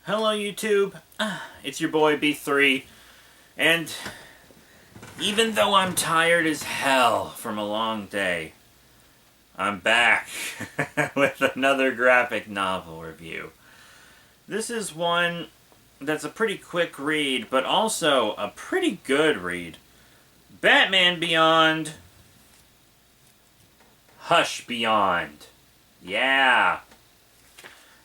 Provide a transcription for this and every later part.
Hello YouTube, it's your boy B3, and even though I'm tired as hell from a long day, I'm back with another graphic novel review. This is one that's a pretty quick read, but also a pretty good read. Batman Beyond, Hush Beyond. Yeah.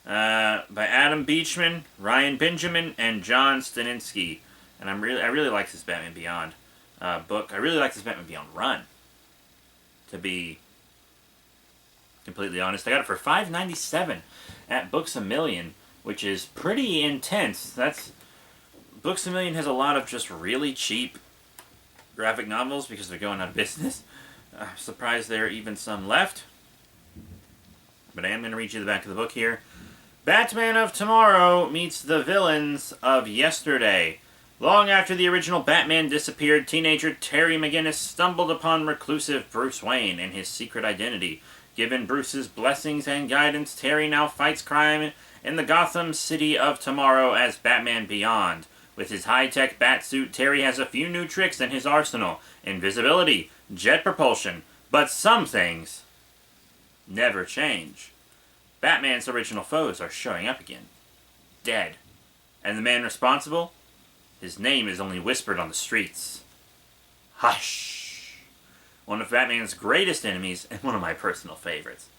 By Adam Beachman, Ryan Benjamin, and John Staninsky. And I really like this Batman Beyond book. I really like this Batman Beyond run. To be completely honest, I got it for $5.97 at Books A Million, which is pretty intense. Books A Million has a lot of just really cheap graphic novels because they're going out of business. I'm surprised there are even some left. But I am going to read you the back of the book here. Batman of tomorrow meets the villains of yesterday. Long after the original Batman disappeared, teenager Terry McGinnis stumbled upon reclusive Bruce Wayne and his secret identity. Given Bruce's blessings and guidance, Terry now fights crime in the Gotham City of tomorrow as Batman Beyond. With his high-tech batsuit, Terry has a few new tricks in his arsenal. Invisibility, jet propulsion, but some things never change. Batman's original foes are showing up again. Dead. And the man responsible? His name is only whispered on the streets. Hush. One of Batman's greatest enemies, and one of my personal favorites,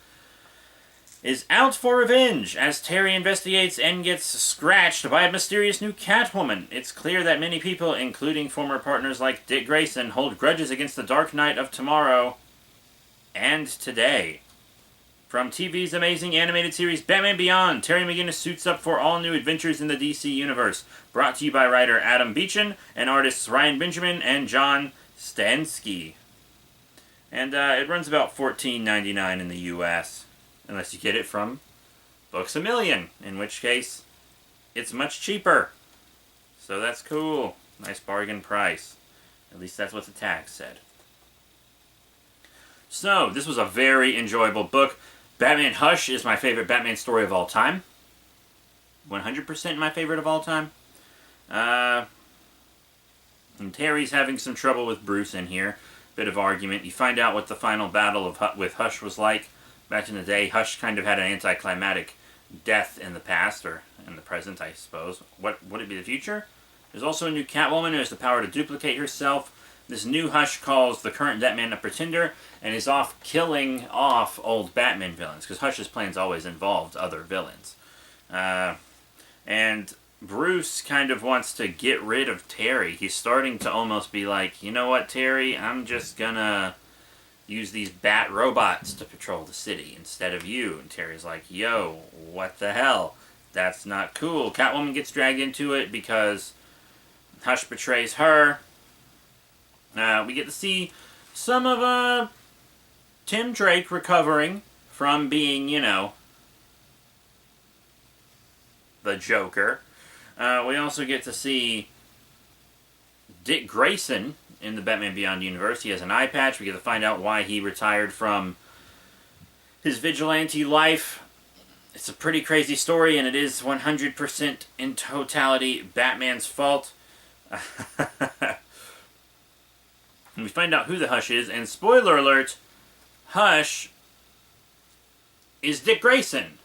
is out for revenge as Terry investigates and gets scratched by a mysterious new Catwoman. It's clear that many people, including former partners like Dick Grayson, hold grudges against the Dark Knight of tomorrow and today. From TV's amazing animated series Batman Beyond, Terry McGinnis suits up for all new adventures in the DC Universe. Brought to you by writer Adam Beachman and artists Ryan Benjamin and John Staninsky. And it runs about $14.99 in the US, unless you get it from Books A Million, in which case it's much cheaper. So that's cool. Nice bargain price. At least that's what the tag said. So, this was a very enjoyable book. Batman Hush is my favorite Batman story of all time. 100% my favorite of all time. And Terry's having some trouble with Bruce in here. Bit of argument. You find out what the final battle with Hush was like. Back in the day, Hush kind of had an anticlimactic death in the past, or in the present, I suppose. What would it be, the future? There's also a new Catwoman who has the power to duplicate herself. This new Hush calls the current Batman a pretender and is off killing off old Batman villains, because Hush's plans always involved other villains. And Bruce kind of wants to get rid of Terry. He's starting to almost be like, you know what, Terry, I'm just gonna use these bat robots to patrol the city instead of you. And Terry's like, yo, what the hell? That's not cool. Catwoman gets dragged into it because Hush betrays her. We get to see some of Tim Drake recovering from being, the Joker. We also get to see Dick Grayson in the Batman Beyond universe. He has an eye patch. We get to find out why he retired from his vigilante life. It's a pretty crazy story, and it is 100% in totality Batman's fault. And we find out who the Hush is, and spoiler alert, Hush is Dick Grayson.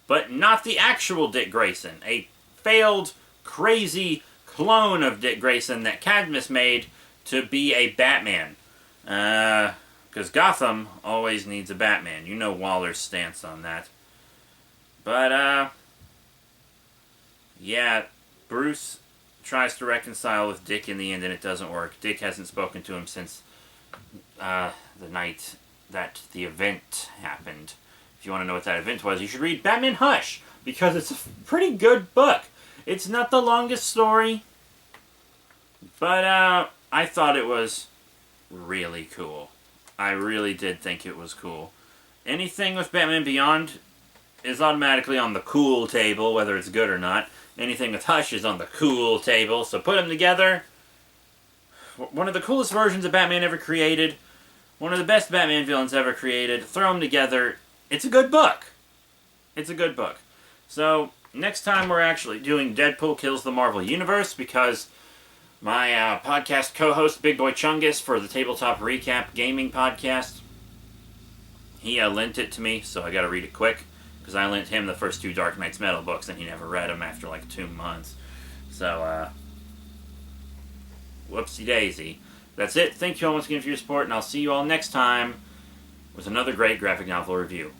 But not the actual Dick Grayson. A failed, crazy clone of Dick Grayson that Cadmus made to be a Batman. Because Gotham always needs a Batman. You know Waller's stance on that. But, yeah, Bruce tries to reconcile with Dick in the end, and it doesn't work. Dick hasn't spoken to him since the night that the event happened. If you want to know what that event was, you should read Batman Hush, because it's a pretty good book. It's not the longest story, but I thought it was really cool. I really did think it was cool. Anything with Batman Beyond is automatically on the cool table, whether it's good or not. Anything with Hush is on the cool table, so put them together. One of the coolest versions of Batman ever created. One of the best Batman villains ever created. Throw them together. It's a good book. It's a good book. So, next time we're actually doing Deadpool Kills the Marvel Universe, because my podcast co-host, Big Boy Chungus, for the Tabletop Recap Gaming Podcast, he lent it to me, so I gotta read it quick, because I lent him the first 2 Dark Knights Metal books, and he never read them after like 2 months. So, whoopsie daisy. That's it. Thank you all once again for your support, and I'll see you all next time with another great graphic novel review.